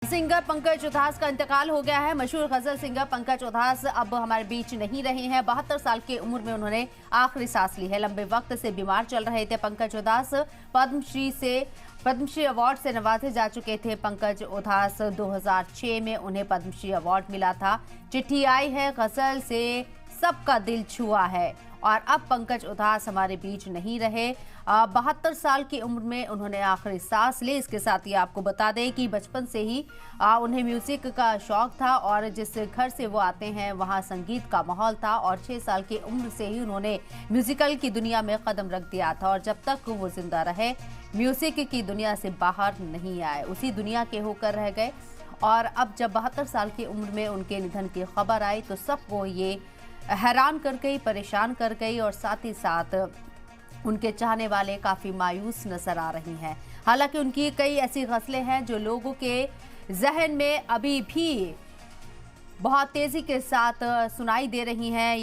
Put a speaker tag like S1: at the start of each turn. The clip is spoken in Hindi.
S1: सिंगर पंकज उधास का इंतकाल हो गया है। मशहूर गजल सिंगर पंकज उधास अब हमारे बीच नहीं रहे हैं। 72 साल की उम्र में उन्होंने आखिरी सांस ली है। लंबे वक्त से बीमार चल रहे थे पंकज उधास। पद्मश्री अवार्ड से नवाजे जा चुके थे पंकज उधास। 2006 में उन्हें पद्मश्री अवार्ड मिला था। चिट्ठी आई है गजल से सबका दिल छुआ है। और अब पंकज उधास हमारे बीच नहीं रहे। 72 साल की उम्र में उन्होंने आखिरी सांस ली। इसके साथ ही आपको बता दें कि बचपन से ही उन्हें म्यूजिक का शौक था और जिस घर से वो आते हैं वहां संगीत का माहौल था और 6 साल की उम्र से ही उन्होंने म्यूजिकल की दुनिया में कदम रख दिया था। और जब तक वो जिंदा रहे म्यूजिक की दुनिया से बाहर नहीं आए, उसी दुनिया के होकर रह गए। और अब जब 72 साल की उम्र में उनके निधन की खबर आई तो सबको ये हैरान कर गई, परेशान कर गई और साथ ही साथ उनके चाहने वाले काफ़ी मायूस नजर आ रही हैं। हालांकि उनकी कई ऐसी गज़लें हैं जो लोगों के जहन में अभी भी बहुत तेज़ी के साथ सुनाई दे रही हैं।